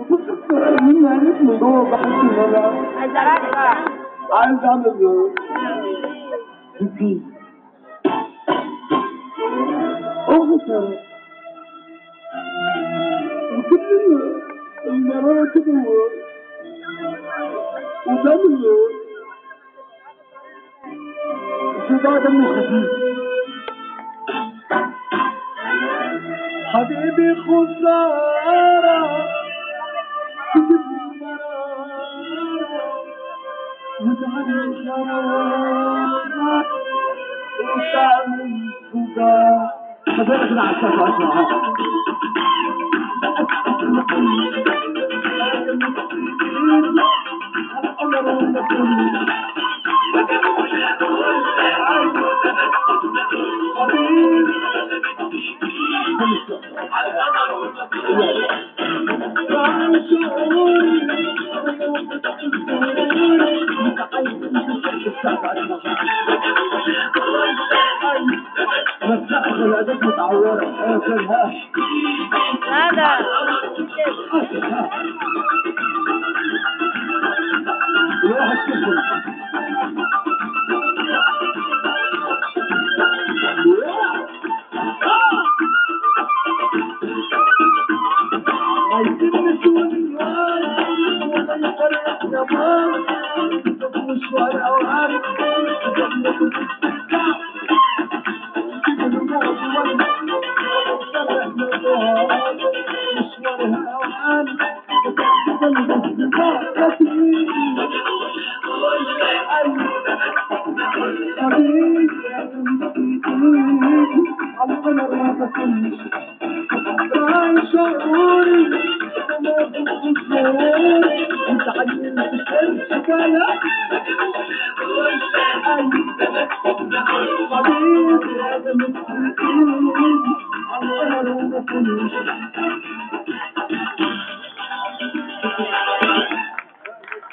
بص مين عارف من جوه بحس ان انا عايز اعمل انتي اغسل وكل المرارة كده وتعمل صداع دمه خفيف. حبيبي خسارة تجيب مرارة وتعمل شرارة وتعمل صداع. خلينا كده على السقف اسمع.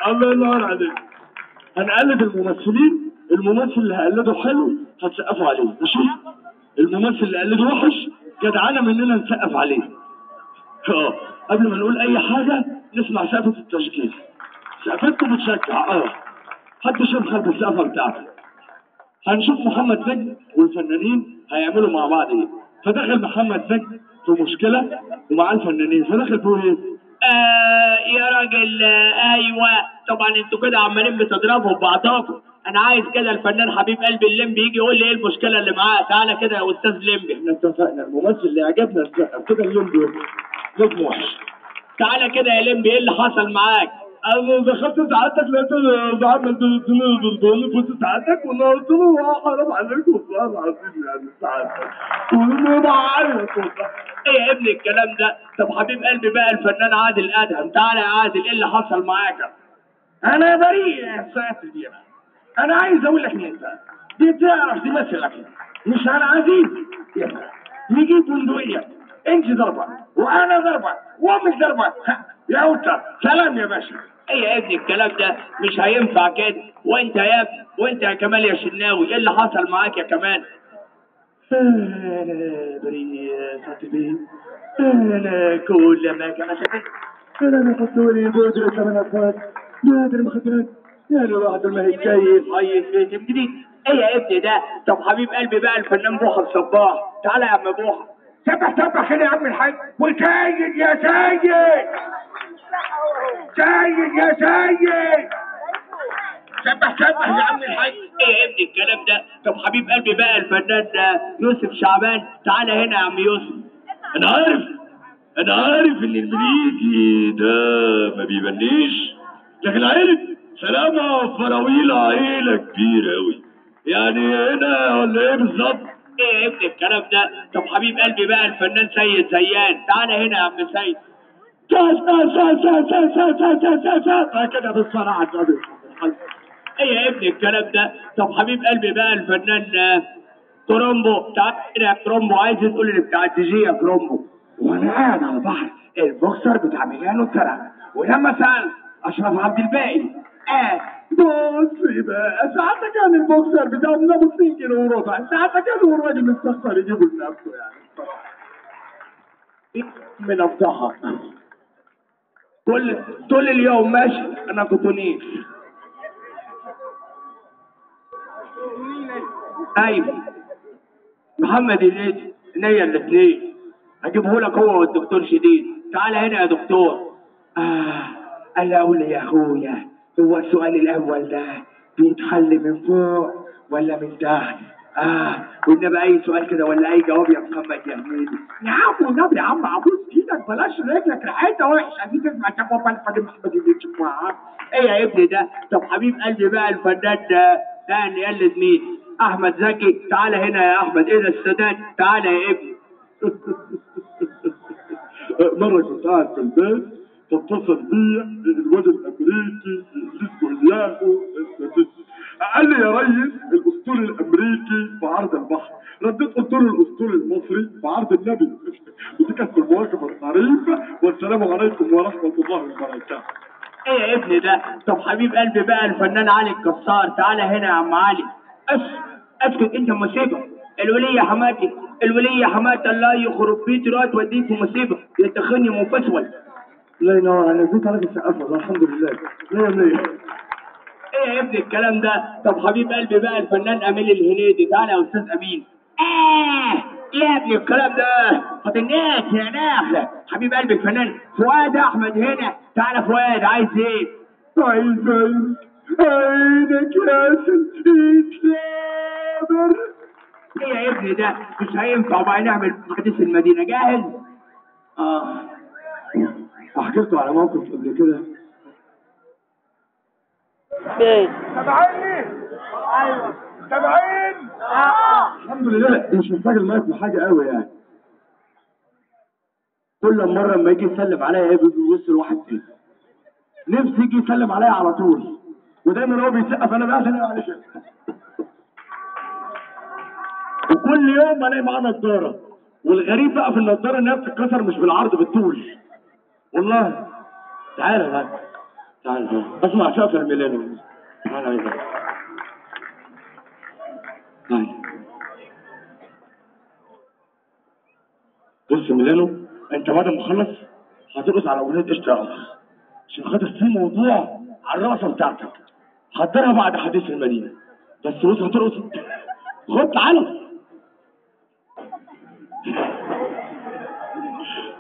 الله ينور عليك. هنقلد الممثلين، الممثل اللي هقلده حلو هتسقفوا عليه، ماشي؟ الممثل اللي قلده وحش جدعانه مننا نسقف عليه. قبل ما نقول اي حاجه نسمع سقفه التشجيع. سقفتكم بتشجع. حد شاف خلف السقفه بتاعته. هنشوف محمد نجم والفنانين هيعملوا مع بعض ايه. فدخل محمد نجم في مشكله ومعاه الفنانين، فدخل بيقول ايه؟ يا راجل ايوه طبعا انتوا كده عمالين بتضربوا ببعضاكم. انا عايز كده الفنان حبيب قلبي الليمبي يجي يقول لي ايه المشكله اللي معاه. تعالى كده يا استاذ ليمبي. احنا اتفقنا الممثل اللي عجبنا نسقف كده الليمبي نجم وحش. تعالى كده يا ليمبي ايه اللي حصل معاك؟ انا دخلت سعادتك لقيت بعمل بالبول بص سعادتك وانا قلت له حرام عليك والله العظيم يعني سعادتك وانا بعيط والله. ايه يا ابني الكلام ده؟ طب حبيب قلبي بقى الفنان عادل ادهم. تعالى يا عادل ايه اللي حصل معاك؟ انا بريء يا سعاده الديره. انا عايز اقول لك انت دي تعرف تمثل اكل مش انا عزيز نجيب بندقيه انت ضربه وانا ضربه وامك ضربه يا وتا سلام يا باشا. ايه يا ابني الكلام ده مش هينفع كده. وانت يا ابني وانت يا كمال يا شناوي ايه اللي حصل معاك يا كمال؟ انا بريء يا سعاده الديره. انا كل ما كان شفت انا بيحطوا لي بودره ثمن بودره مخدرات يعني الواحد ما هي جاي طيب فيلم جديد. ايه يا ابني ده؟ طب حبيب قلبي بقى الفنان بوحه الصباح. تعالى يا عم بوحه. سبح كده يا عم الحاج وسيد يا سيد سيد يا سيد سبح يا عم الحاج. ايه يا ابني الكلام ده؟ طب حبيب قلبي بقى الفنان يوسف شعبان. تعالى هنا يا عم يوسف. انا عارف ان المليجي ده ما بيبنيش لكن عارف سلامة فراويل عيلة كبيرة اوي يعني هنا ولا ايه بالظبط؟ ايه يا ابني الكلام ده؟ طب حبيب قلبي بقى الفنان سيد زيان. تعالى هنا يا عم سيد. كده بالصراحة ايه يا ابني الكلام ده؟ طب حبيب قلبي بقى الفنان كرومبو. تعالى هنا يا كرومبو. عايز تقول لي بتاع الدي جي يا كرومبو. وانا قاعد على البحر البوكسر بتاع ميلانو اتسرق ولما سأل اشرف عبد الباقي بص بقى ساعتها كان البوكسر بتاعه من ابو 2 كيلو وربع. ساعتها كان هو الراجل مستخسر يجيبه لنفسه يعني. من الضحك طول اليوم ماشي انا كنتونيش. ايوه محمد الهادي نية الاثنين هجيبه لك هو والدكتور شديد. تعالى هنا يا دكتور. انا اقول يا اخويا، هو السؤال الاول ده بيتحل من فوق ولا من تحت؟ والنبي اي سؤال كده ولا اي جواب يا محمد يا هنيدي. يا عم والنبي يا عم عبوس ايدك بلاش رجلك ريحتها وحشه دي تسمع جواب الفنان محمد الهادي معاك. ايه يا ابني ده؟ طب حبيب قلبي بقى الفنان ده اللي يقلد مين؟ احمد زكي. تعالى هنا يا احمد. ايه ده السادات؟ تعالى يا ابني. مرة كنت قاعد في البيت فاتصل بي الواد الامريكي اسمه ياهو. قال لي يا ريس الاسطول الامريكي في عرض البحر. رديت قلت له الاسطول المصري في عرض النبي. ودي كانت في المواقف الطريفة. والسلام عليكم ورحمة الله وبركاته. ايه يا ابني ده؟ طب حبيب قلبي بقى الفنان علي الكسار. تعالى هنا يا عم علي. اسكت انت مصيبه. الوليه حماتي الوليه حماتي الله يخرب بيت رات وديك مصيبه يا تخني منفصل. الله ينور عليك. كنت عليك السقف والله الحمد لله. مية. ايه يا ابني الكلام ده؟ طب حبيب قلبي بقى الفنان امين الهنيدي. تعالى يا استاذ امين. يا ابني الكلام ده فطنيت يا ناخله. حبيب قلبي الفنان فؤاد احمد هنا. تعالى فؤاد. عايز ايه؟ عايزك عينك يا سلسلة. ايه يا ابني ده؟ مش هينفع بقى نعمل حديث المدينه. جاهز؟ احكي لكم على موقف قبل كده. سامعيني؟ ايوه سامعين؟ الحمد لله مش محتاج المايك لحاجه قوي يعني. كل مره لما يجي يسلم عليا بيجي يبص لواحد فينا. نفسي يجي يسلم عليا على طول ودايما هو بيسقف انا بقى اسلم عليه. وكل يوم الاقي معاه نضاره. والغريب بقى في النضاره انها بتتكسر مش بالعرض بالطول. والله. تعالى بقى. تعالى اسمع شاف الميلانو. تعالى يا بقى. بص ميلانو انت بعد ما تخلص هترقص على اغنيه قشطه يا قمر عشان خاطر في موضوع على الرقصه بتاعتك. حضرها بعد حديث المدينه. بس بص هترقص. خد تعالى.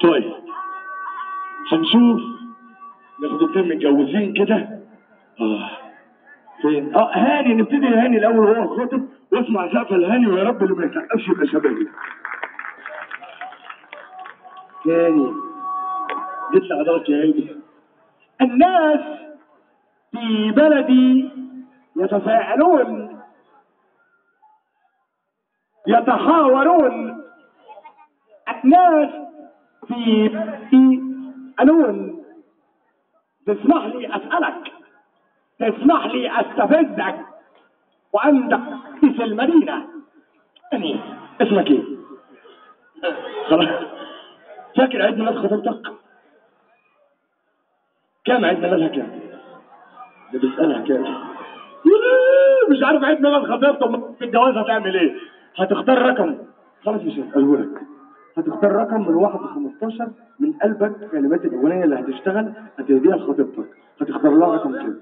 طيب هنشوف ناخد اتنين متجوزين كده. فين؟ هاني. نبتدي هاني الاول وهو الخاطب واسمع سقف الهاني ويا رب اللي ما يسقفش يبقى شبابي. هاني جيت لحضرتك يا هاني. الناس في بلدي يتفاعلون يتحاورون. الناس في ألون. تسمح لي أسألك، تسمح لي أستفزك وأنت رئيس المدينة. يعني اسمك إيه؟ خلاص. فاكر عيد ميلاد خطيبتك؟ كام عيد ميلادها كام؟ ده بيسألها كام؟ مش عارف عيد ميلاد خطيبتك في الجواز هتعمل إيه؟ هتختار رقم. خلاص مش هسأله لك. هتختار رقم من 1 ل 15 من قلبك. كلمات الأغنية اللي هتشتغل هتهديها لخطيبتك. هتختار لها رقم كام؟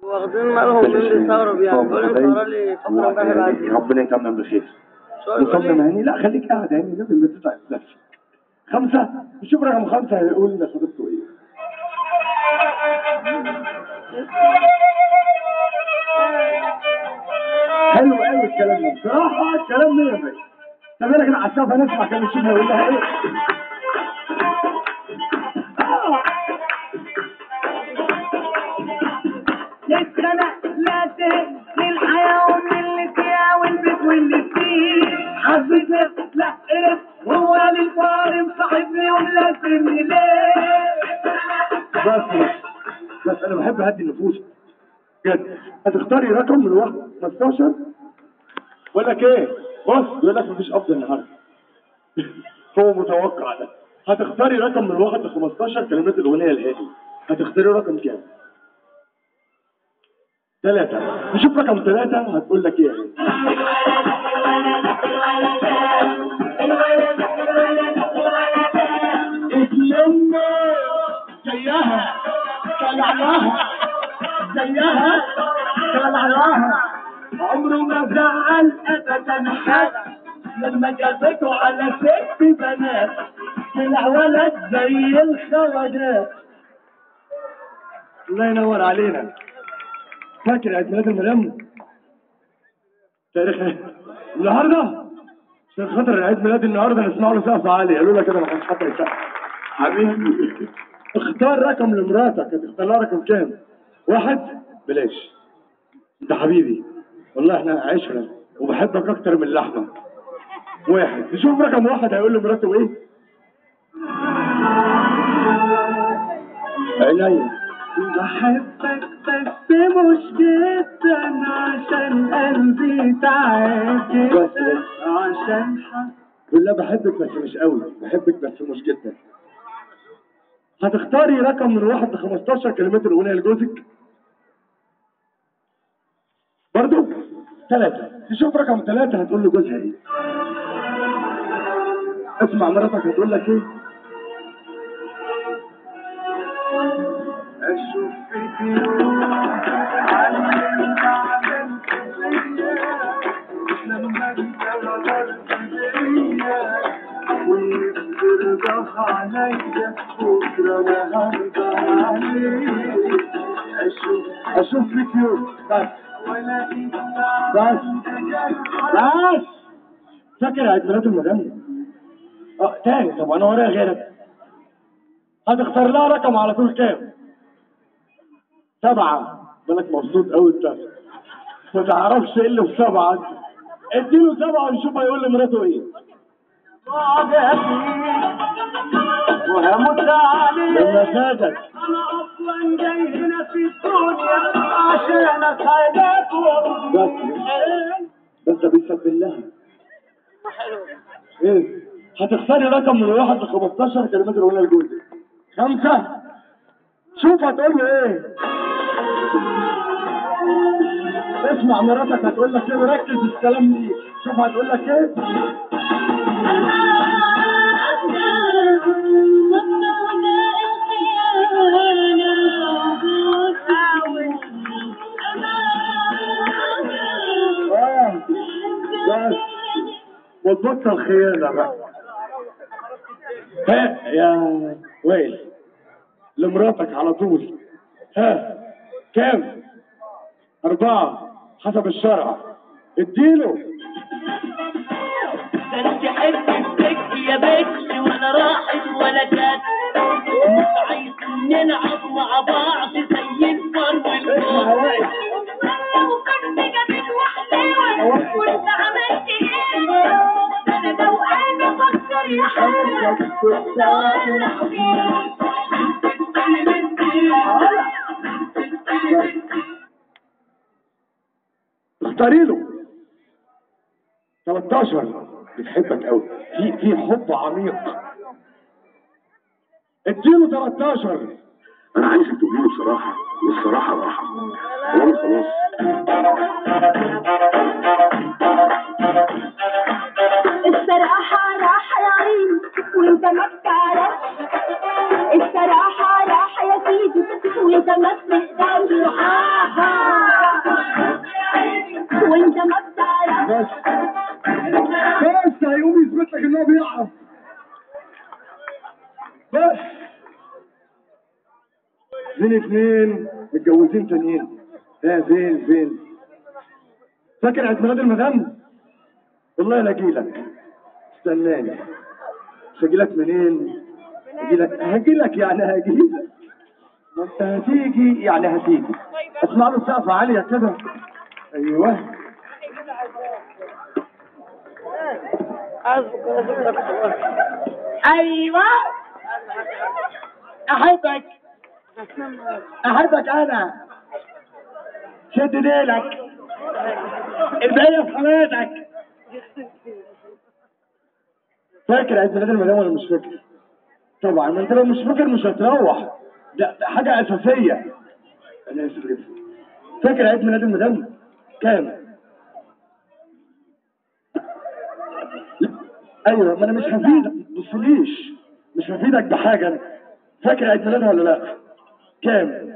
واخدين مالهم من بيصوروا يعني بيقولوا صوروا لي فقرة امبارح بعد ربنا يتمم بخير. مصمم هاني. لا خليك قاعد هاني لازم ما تتعب نفسك. 5 نشوف رقم 5 هيقول لخطيبته ايه. حلو قوي الكلام ده بصراحة. الكلام 100. طب انا كده على الشافة نسمع كان نشوف هيقول لها ايه. السنة لا تهد للحياة ومن اللي فيها والبيت واللي فيه حبيت لا إيه هو للفارم صاحبني وملازمني ليه. بس انا بحب اهدي النفوس جد. هتختاري رقم من 1 ل 15 ولا ايه؟ بص يقول لك مفيش افضل النهارده. هو متوقع ده. هتختاري رقم من 1 ل 15 كلمات الاغنيه الهادي. هتختاري رقم كام؟ 3. نشوف رقم 3 هتقول لك ايه. اتلموا زيها طلعناها زيها طلعناها عمره ما زعل ابدا حد لما جابته على 6 بنات طلع ولد زي الخواجات. الله ينور علينا. فاكر عيد ميلاد المدام؟ تاريخ النهارده؟ عشان خاطر عيد ميلاد النهارده نسمع له سقف عالي، قالوا لك كده ما كانش حد يسقف. حبيبي اختار رقم لمراتك، هتختار لها رقم كام؟ 1 بلاش. انت حبيبي والله احنا عشرة وبحبك اكتر من اللحمه. 1 نشوف رقم 1 هيقول لمراته ايه؟ عينيا بحبك بس مش جدا عشان قلبي تعب جدا عشان بالله بحبك بس مش قوي، بحبك بس مش جدا. هتختاري رقم من 1 ل 15 كلمات الأغنية لجوزك؟ برضو 3. تشوف رقم 3 هتقول لجوزها ايه؟ اسمع مراتك هتقول لك ايه؟ اشوف فيديو علمني عملت فيا لما انت غدرت بيا وترضى عليا بكره انا هرضى عليك. اشوف فيديو بس بس فاكر عيد ميلاد المدام؟ تاني. طب انا ورايا غيرك. هتختار لها رقم على طول كام؟ 7. بالك مبسوط قوي انت ما تعرفش ايه اللي في 7. اديله 7 ونشوف هيقول لمراته ايه. وهموت عليك بمزاجك. انا اصلا جاي هنا في الدنيا عشان اسعدك بس بيسبل لها. ايه؟ هتختاري رقم من 1 ل 15 كلمات الاغنيه لجوزك. 5. شوف هتقول له ايه. اسمع مراتك هتقول لك ايه وركز في الكلام ليه. شوف هتقول لك ايه. بس وتبطل خيانه بقى. ها يا ويل لمراتك على طول. ها كام؟ 4 حسب الشرع. اديله. ده انت حتة يا بنت ولا راحت ولا جت مش عايز نلعب مع بعض زي الفر والفار. لو كنت جميل وحلوة وانت عملت ايه؟ ده انا لو قلبي فكر يا حبيبي اختاري له 13 بتحبك قوي في حب عميق. اديله 13. انا عايزك تقولي بصراحه والصراحه راحه. خلاص الصراحة راحة يا عيني وانت ما بتعرفش. الصراحة راحة يا سيدي وانت ما بتقدرش. وانت ما بتعرفش. بس هيقوم يثبت لك ان هو بيعرف. بس 2 متجوزين تانيين. فين فاكر عيد ميلاد المدام؟ والله لا اجيلك. استناني. مش هجيلك منين؟ هجيلك يعني هجيلك. ما انت هتيجي يعني هتيجي. اسمع له سقفة عالية كده. ايوه ايوه احبك انا. شد ديلك الباقي في حماتك. فاكر عيد ميلاد المدام ولا مش فاكر؟ طبعا ما انت لو مش فاكر مش هتروح. ده حاجة أساسية. أنا آسف جدا. فاكر عيد ميلاد المدام؟ كام؟ ايوه ما انا مش هفيدك، ما تبصليش، مش هفيدك بحاجه. انا فاكر عيد ميلادها ولا لا؟ كام؟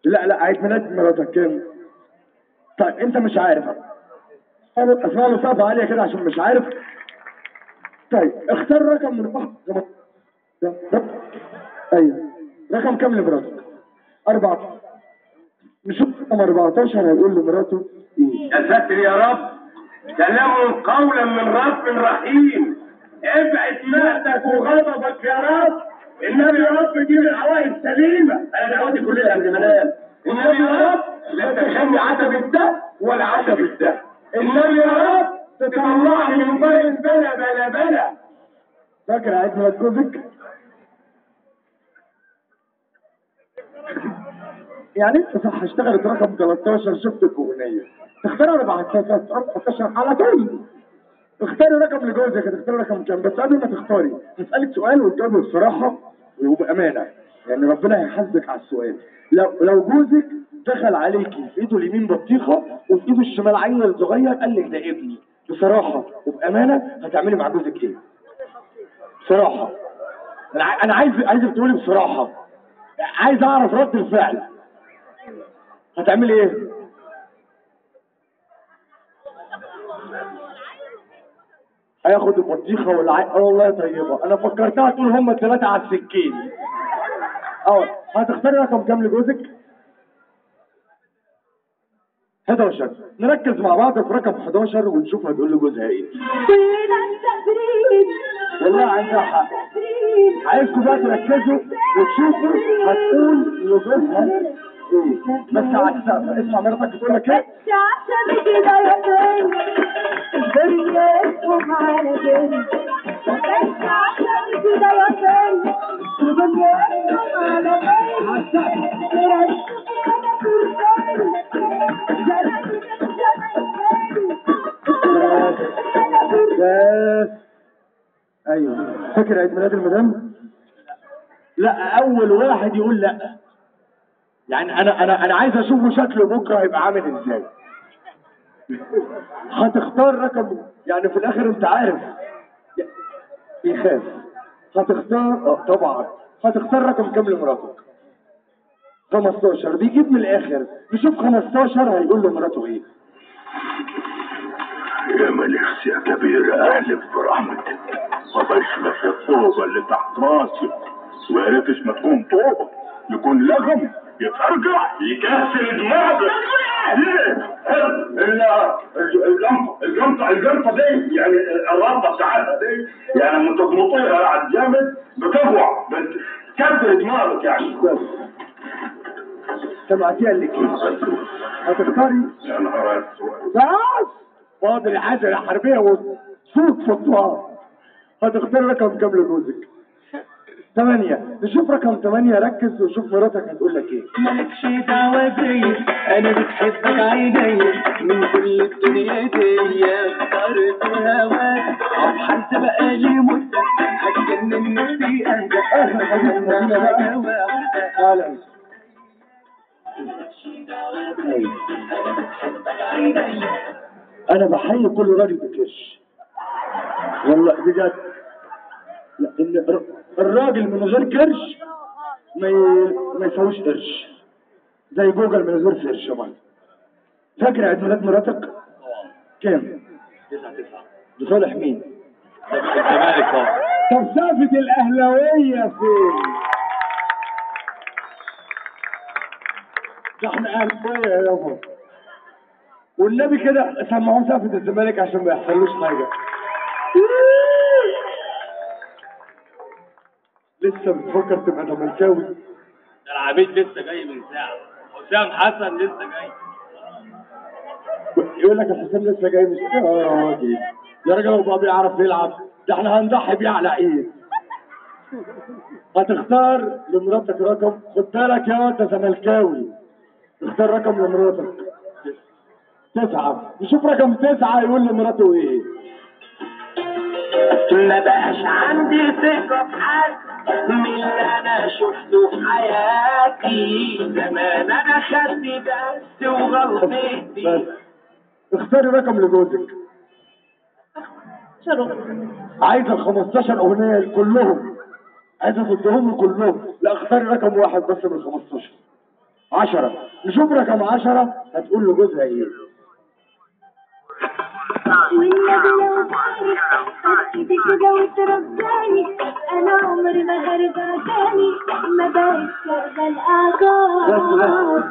لا عيد ميلاد مراتك كام؟ طيب انت مش عارف، اسمع له صعبة عالية كده عشان مش عارف. طيب اختار رقم من واحد. ايوه رقم كام لمراتك؟ 4. نشوف رقم 14 هيقول لمراته ايه؟ يا ساتر يا رب، سلام قولا من رب رحيم. ابعد مهدك وغضبك يا رب. النبي يا رب جيب العوائد سليمه. انا دعوتي كلها قبل ما انام. النبي يا رب لا تخلي عتب الدم ولا عتب الدم. النبي يا رب تطلعني من بين بلا. فاكر عيد ميلاد جوزك؟ يعني انت صح اشتغلت رقم 13 شفت الاغنيه تختار 14 على طول. اختاري رقم لجوزك، هتختاري رقم كام؟ بس قبل ما تختاري هسألك سؤال وتجاوبي بصراحة وبأمانة، يعني ربنا هيحاسبك على السؤال. لو جوزك دخل عليكي في ايده اليمين بطيخة وفي ايده الشمال عيل صغير قال لك ده ابني، بصراحة وبأمانة هتعملي مع جوزك ايه؟ بصراحة انا عايزك تقولي بصراحة، عايز اعرف رد الفعل. هتعملي ايه؟ هياخد البطيخه والله طيبه، انا فكرتها تقول هم الثلاثه على السكين. هتختاري رقم كام لجوزك؟ 11. نركز مع بعض في رقم 11 ونشوف هتقول لجوزها ايه. كلنا مسافرين والله عندها حق. عايزكم بقى تركزوا وتشوفوا هتقول لجوزها ايه. بس عكسها، اسمع مراتك بتقول لك ايه؟ بس عشان كده يا فين الدنيا اسمهم على جنب. بس عشان كده يا فين الدنيا اسمهم على جنب. بس ايوه فاكر عيد ميلاد المدام؟ لا اول واحد يقول لا. يعني انا عايز اشوفه شكله بكره هيبقى عامل ازاي. هتختار رقم، يعني في الاخر انت عارف بيخاف. هتختار طبعا هتختار رقم كام لمراتك؟ 15. بيجيب من الاخر. نشوف 15 هيقول لمراته ايه. يا مليخ يا كبير اهلك برحمتك، ما بشمس الطوبة اللي تحت راسي وعرفتش ما تكون طوبة يكون لغم يترجع يكسر دماغك. الجنطة دي يعني الرابطة بتاعتها دي يعني لما تضمطيها على الجامد بتفوع بتكسر دماغك يعني. سمعتيها اللي كده هتختاري؟ يا نهار اسود. بس فاضل الحاجة الحربية وصوت فطوها. هتختار رقم كام لجوزك؟ 8. نشوف رقم 8. ركز وشوف مراتك هتقول لك ايه. مالكش دعوة بيا، انا بتحبك عينيا من كل الدنيا دي. اخترت هواك ابحث بقالي مدة هتجنن نفسي تعالى انا بحيي كل راجل بكرش والله بجد، لان الراجل من غير كرش ما يسويش قرش، زي جوجل من غير فرش. طبعا فاكر عيد ميلاد مراتك كام؟ 9. لصالح مين؟ الزمالك. طب سافة الاهلاويه فين؟ ده احنا اهلاويه يا يابا، والنبي كده سمعوه سافة الزمالك عشان ما يحصلوش حاجه. لسه بتفكر تبقى زملكاوي؟ ده العبيد لسه جاي من ساعه، حسام حسن لسه جاي. يقول لك الحسام لسه جاي مش راجل يا راجل، هو بقى بيعرف يلعب؟ ده احنا هنضحي بيه على ايه؟ هتختار لمراتك رقم، خد بالك يا انت زملكاوي، اختار رقم لمراتك 9. نشوف رقم 9 يقول لمراته ايه. ما بقاش عندي ثقة في حد من اللي انا شفته في حياتي. زمان انا خدت بس وغلطتي. بس اختاري رقم لجوزك عايز ال 15 اغنيه كلهم، عايزه تديهم لي كلهم. لا اختاري رقم واحد بس من 15. 10. نشوف رقم 10 هتقول له جوزها ايه. والنبي لو تعرف ايدي كده وترجعني انا عمري ما هرجع تاني ما بقتش شغال اعجاب.